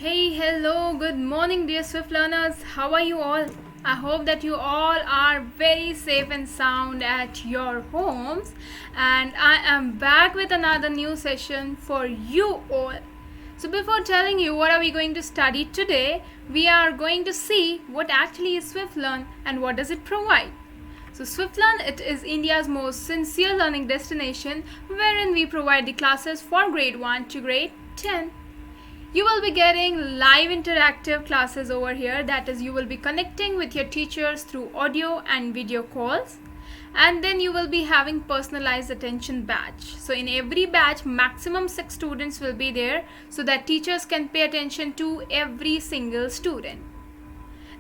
Hey, hello, good morning, dear Swift learners. How are you all? I hope that you all are very safe and sound at your homes, and I am back with another new session for you all. So, before telling you what are we going to study today, we are going to see what actually is SwiftLearn and what does it provide. So SwiftLearn, it is India's most sincere learning destination wherein we provide the classes for grade 1 to grade 10. You will be getting live interactive classes over here, that is you will be connecting with your teachers through audio and video calls, and then you will be having personalized attention batch. So in every batch maximum 6 students will be there so that teachers can pay attention to every single student.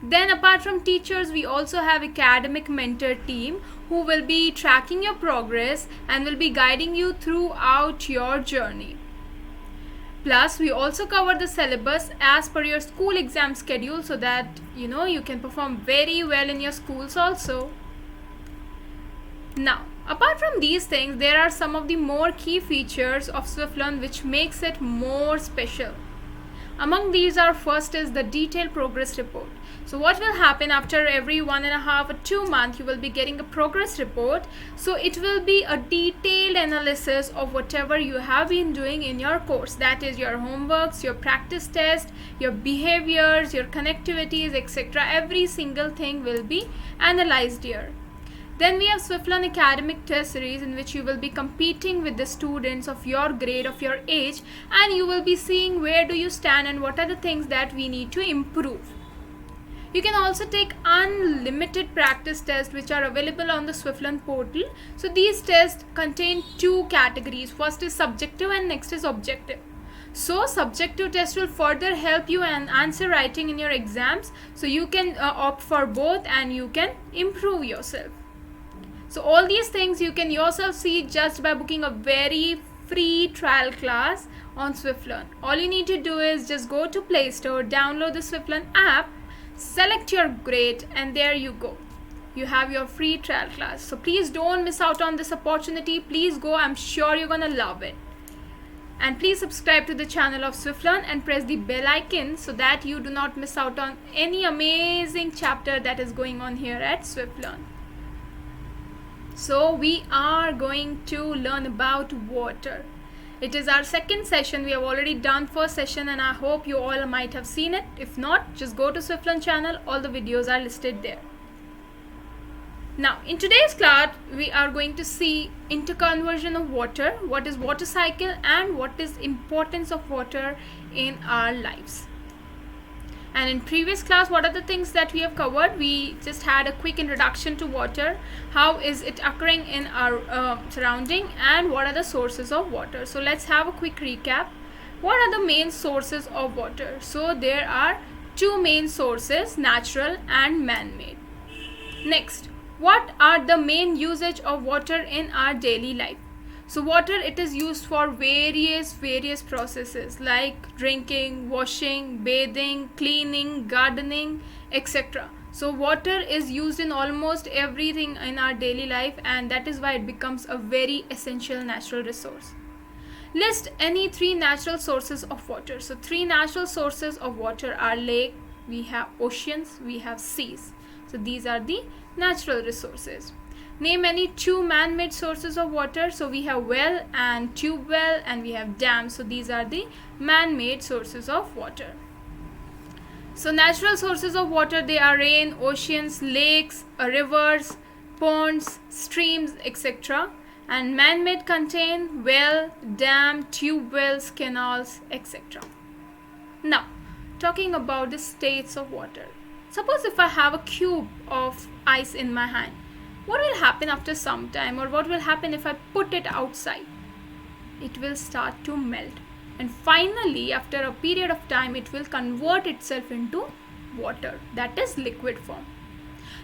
Then apart from teachers, we also have academic mentor team who will be tracking your progress and will be guiding you throughout your journey. Plus, we also cover the syllabus as per your school exam schedule so that you can perform very well in your schools also. Now, apart from these things, there are some of the more key features of SwiftLearn which makes it more special. Among these are first is the detailed progress report. So what will happen after every 1.5 or 2 months, you will be getting a progress report. So it will be a detailed analysis of whatever you have been doing in your course. That is your homeworks, your practice test, your behaviors, your connectivities, etc. Every single thing will be analyzed here. Then we have SwiftLearn Academic Test Series in which you will be competing with the students of your grade, of your age, and you will be seeing where do you stand and what are the things that we need to improve. You can also take unlimited practice tests which are available on the SwiftLearn portal. So these tests contain 2 categories. First is subjective and next is objective. So subjective test will further help you in answer writing in your exams. So you can opt for both and you can improve yourself. So all these things you can yourself see just by booking a very free trial class on SwiftLearn. All you need to do is just go to Play Store, download the SwiftLearn app, select your grade, and there you go. You have your free trial class. So please don't miss out on this opportunity. Please go. I'm sure you're gonna love it. And please subscribe to the channel of SwiftLearn and press the bell icon so that you do not miss out on any amazing chapter that is going on here at SwiftLearn. So we are going to learn about water. It is our second session. We have already done first session and I hope you all might have seen it. If not, just go to SwiftLearn channel. All the videos are listed there. Now, in today's class, we are going to see interconversion of water, what is water cycle and what is importance of water in our lives. And in previous class, what are the things that we have covered? We just had a quick introduction to water. How is it occurring in our surrounding and what are the sources of water? So let's have a quick recap. What are the main sources of water? So there are 2 main sources, natural and man-made. Next, what are the main usage of water in our daily life? So water, it is used for various processes like drinking, washing, bathing, cleaning, gardening, etc. So water is used in almost everything in our daily life, and that is why it becomes a very essential natural resource. List any 3 natural sources of water. So 3 natural sources of water are lake, we have oceans, we have seas. So these are the natural resources. Name any 2 man-made sources of water. So we have well and tube well and we have dam. So these are the man-made sources of water. So natural sources of water, they are rain, oceans, lakes, rivers, ponds, streams, etc. And man-made contain well, dam, tube wells, canals, etc. Now, talking about the states of water. Suppose if I have a cube of ice in my hand, what will happen after some time, or what will happen if I put it outside? It will start to melt, and finally after a period of time it will convert itself into water, that is liquid form.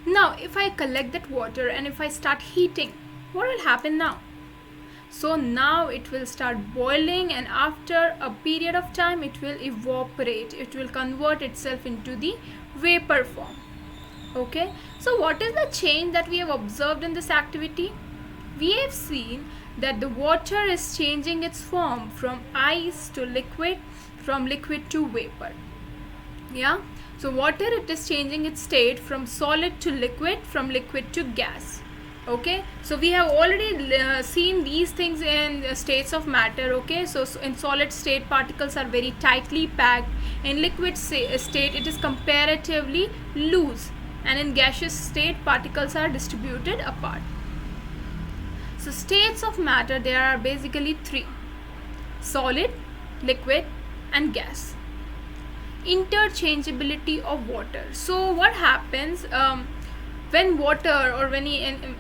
Now if I collect that water and if I start heating, what will happen now? So now it will start boiling, and after a period of time it will evaporate, it will convert itself into the vapor form. Okay, so what is the change that we have observed in this activity? We have seen that the water is changing its form from ice to liquid, from liquid to vapor. Yeah, so water, it is changing its state from solid to liquid, from liquid to gas. Okay, so we have already seen these things in states of matter. Okay, so in solid state, particles are very tightly packed. In liquid state, it is comparatively loose, and in gaseous state, particles are distributed apart. So states of matter, there are basically three: solid, liquid, and gas. Interchangeability of water. So what happens when water or when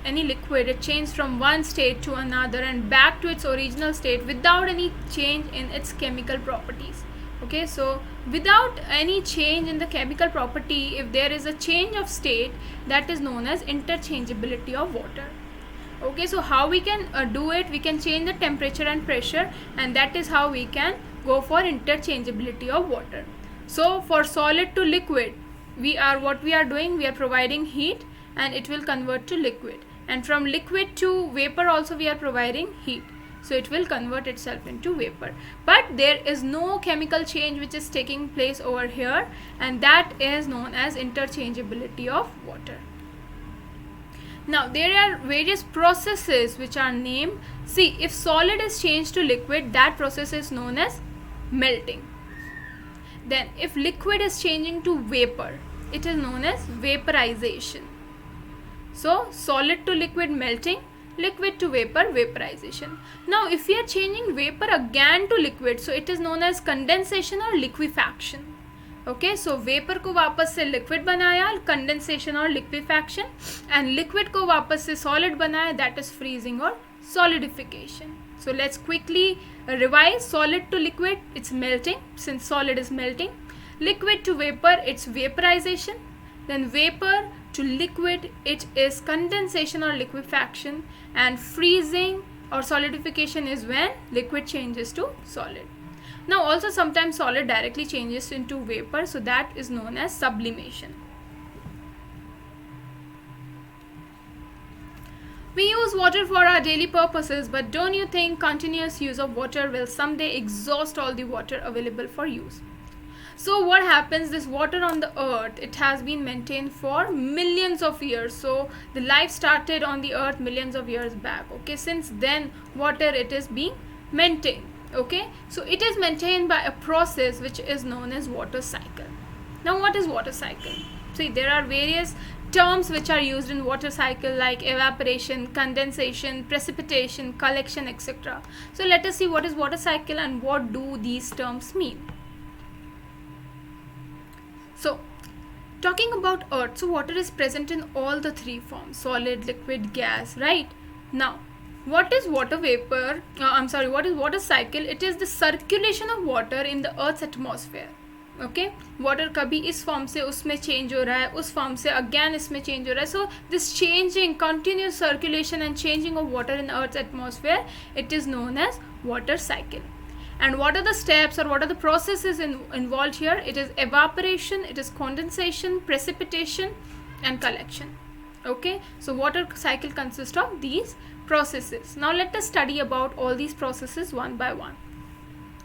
any liquid, it changes from one state to another and back to its original state without any change in its chemical properties. Okay, so without any change in the chemical property, if there is a change of state, that is known as interchangeability of water. Okay, so how we can do it? We can change the temperature and pressure, and that is how we can go for interchangeability of water. So for solid to liquid, we are providing heat, and it will convert to liquid, and from liquid to vapor also we are providing heat, so it will convert itself into vapor. But there is no chemical change which is taking place over here, and that is known as interchangeability of water. Now there are various processes which are named. See, if solid is changed to liquid, that process is known as melting. Then if liquid is changing to vapor, it is known as vaporization. So solid to liquid, melting; liquid to vapor, vaporization. Now if we are changing vapor again to liquid, so it is known as condensation or liquefaction. Okay, so vapor को वापस से liquid बनाया, condensation or liquefaction, and liquid को वापस से solid बनाया, that is freezing or solidification. So let's quickly revise. Solid to liquid, it's melting, since solid is melting. Liquid to vapor, it's vaporization. Then vapor to liquid, it is condensation or liquefaction. And freezing or solidification is when liquid changes to solid. Now also sometimes solid directly changes into vapor, so that is known as sublimation. We use water for our daily purposes, but don't you think continuous use of water will someday exhaust all the water available for use? So what happens, this water on the earth, it has been maintained for millions of years. So the life started on the earth millions of years back. Okay, since then water, it is being maintained. Okay, so it is maintained by a process which is known as water cycle. Now what is water cycle? See, there are various terms which are used in water cycle, like evaporation, condensation, precipitation, collection, etc. So let us see what is water cycle and what do these terms mean. So talking about earth, so water is present in all the three forms: solid, liquid, gas, right? Now what is water vapor? What is water cycle? It is the circulation of water in the earth's atmosphere. Okay, water कभी इस form से उसमें change हो रहा है, उस form से again इसमें चेंज हो रहा है. So this changing, continuous circulation and changing of water in earth's atmosphere, it is known as water cycle. And what are the steps or what are the processes involved here? It is evaporation, it is condensation, precipitation, and collection. Okay, so water cycle consists of these processes. Now let us study about all these processes one by one.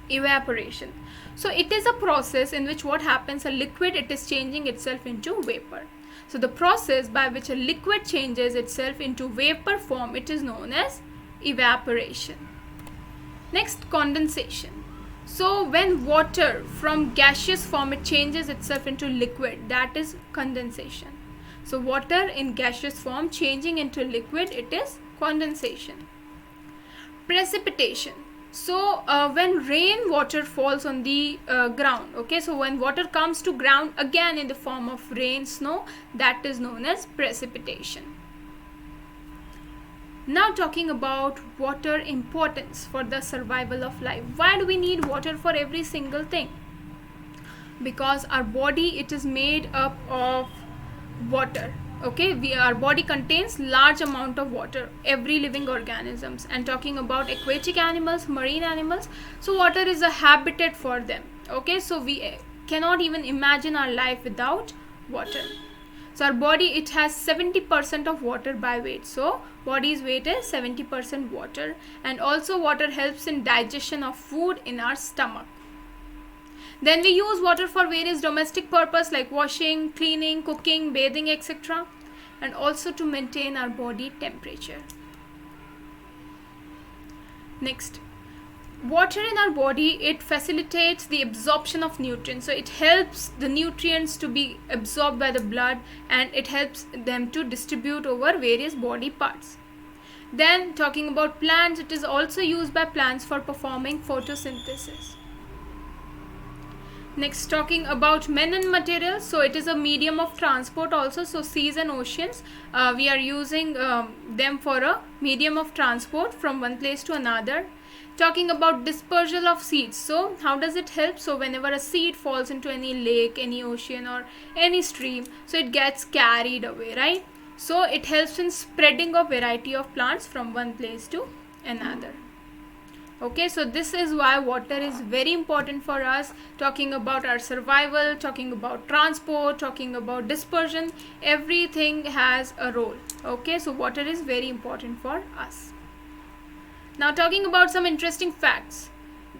Evaporation. So it is a process in which what happens, a liquid, it is changing itself into vapor. So the process by which a liquid changes itself into vapor form, it is known as evaporation. Next, condensation. So when water from gaseous form, it changes itself into liquid, that is condensation. So water in gaseous form changing into liquid, it is condensation. Precipitation. So when rain water falls on the ground, okay, so when water comes to ground again in the form of rain, snow, that is known as precipitation. Now talking about water importance for the survival of life. Why do we need water for every single thing? Because our body, it is made up of water. Okay, our body contains large amount of water, every living organisms. And talking about aquatic animals, marine animals, so water is a habitat for them. Okay, so we cannot even imagine our life without water. So our body, it has 70% of water by weight. So body's weight is 70% water. And also water helps in digestion of food in our stomach. Then we use water for various domestic purpose like washing, cleaning, cooking, bathing, etc. and also to maintain our body temperature. Next, water in our body, it facilitates the absorption of nutrients. So it helps the nutrients to be absorbed by the blood and it helps them to distribute over various body parts. Then talking about plants, it is also used by plants for performing photosynthesis. Next, talking about men and materials, so it is a medium of transport also. So seas and oceans, we are using them for a medium of transport from one place to another. Talking about dispersal of seeds, so how does it help? So whenever a seed falls into any lake, any ocean or any stream, so it gets carried away, right? So it helps in spreading of variety of plants from one place to another. Okay, so this is why water is very important for us. Talking about our survival, talking about transport, talking about dispersion, everything has a role. Okay, so water is very important for us. Now talking about some interesting facts.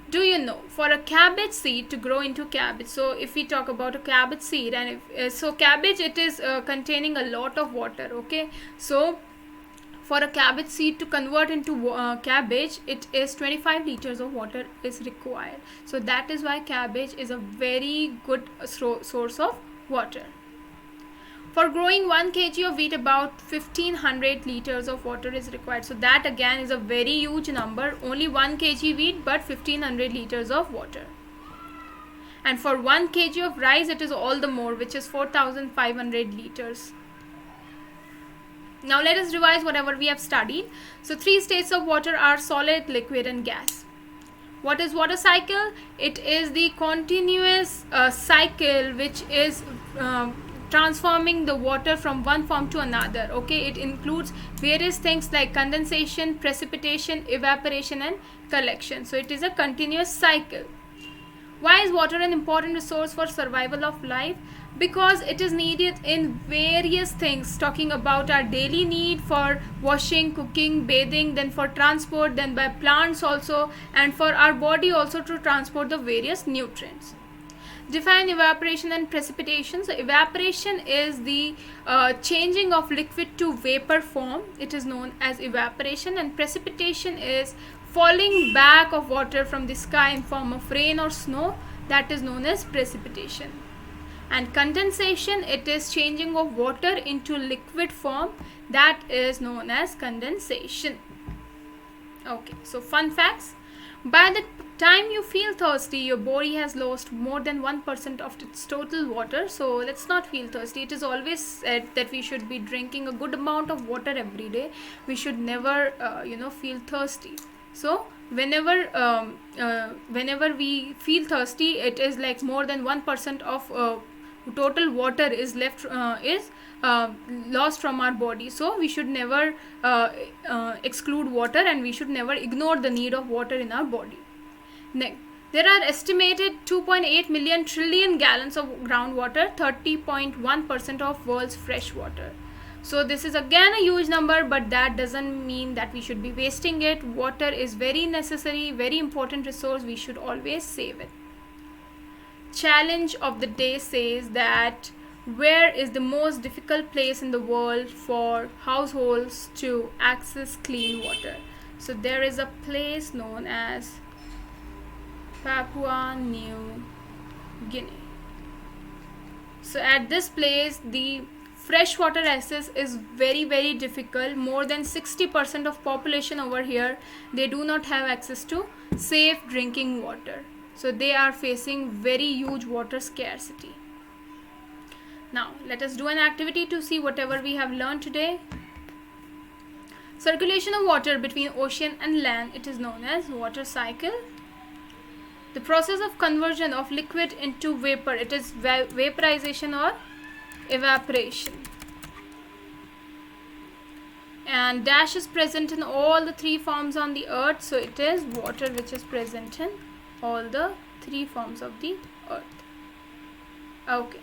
Do you know, for a cabbage seed to grow into cabbage, so if we talk about a cabbage seed, and so cabbage, it is containing a lot of water. Okay, so for a cabbage seed to convert into cabbage, it is 25 liters of water is required. So that is why cabbage is a very good source of water. For growing 1 kg of wheat, about 1500 liters of water is required. So that again is a very huge number. Only 1 kg wheat, but 1500 liters of water. And for 1 kg of rice, it is all the more, which is 4500 liters. Now let us revise whatever we have studied. So 3 states of water are solid, liquid and gas. What is water cycle? It is the continuous cycle which is transforming the water from one form to another. Okay, it includes various things like condensation, precipitation, evaporation and collection. So it is a continuous cycle. Why is water an important resource for survival of life? Because it is needed in various things, talking about our daily need for washing, cooking, bathing, then for transport, then by plants also, and for our body also to transport the various nutrients. Define evaporation and precipitation. So evaporation is the changing of liquid to vapor form. It is known as evaporation. And precipitation is falling back of water from the sky in form of rain or snow. That is known as precipitation. And condensation, it is changing of water into liquid form. That is known as condensation. Okay, so fun facts. By the time you feel thirsty, your body has lost more than 1% of its total water. So let's not feel thirsty. It is always said that we should be drinking a good amount of water every day. We should never feel thirsty. So whenever we feel thirsty, it is like more than 1% of total water is left lost from our body. So we should never exclude water, and we should never ignore the need of water in our body. Next, there are estimated 2.8 million trillion gallons of groundwater, 30.1% of world's fresh water. So this is again a huge number, but that doesn't mean that we should be wasting it. Water is very necessary, very important resource. We should always save it. Challenge of the day says that where is the most difficult place in the world for households to access clean water? So there is a place known as Papua New Guinea. So at this place, the freshwater access is very, very difficult. More than 60% of population over here, they do not have access to safe drinking water. So they are facing very huge water scarcity. Now let us do an activity to see whatever we have learned today. Circulation of water between ocean and land, it is known as water cycle. The process of conversion of liquid into vapor, it is vaporization or evaporation. And dash is present in all the 3 forms on the earth. So it is water which is present in all the 3 forms of the earth. Okay.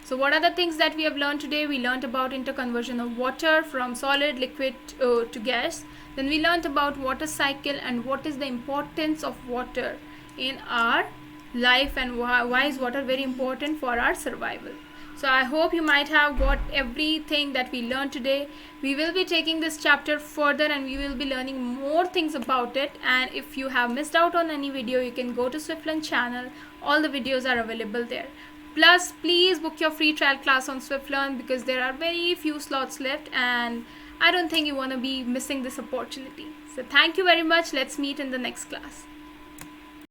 So what are the things that we have learned today? We learned about interconversion of water from solid, liquid to gas. Then we learned about water cycle and what is the importance of water in our life, and why is water very important for our survival. So I hope you might have got everything that we learned today. We will be taking this chapter further and we will be learning more things about it. And if you have missed out on any video, you can go to Swiftlearn channel. All the videos are available there. Plus, please book your free trial class on Swiftlearn because there are very few slots left and I don't think you want to be missing this opportunity. So thank you very much. Let's meet in the next class.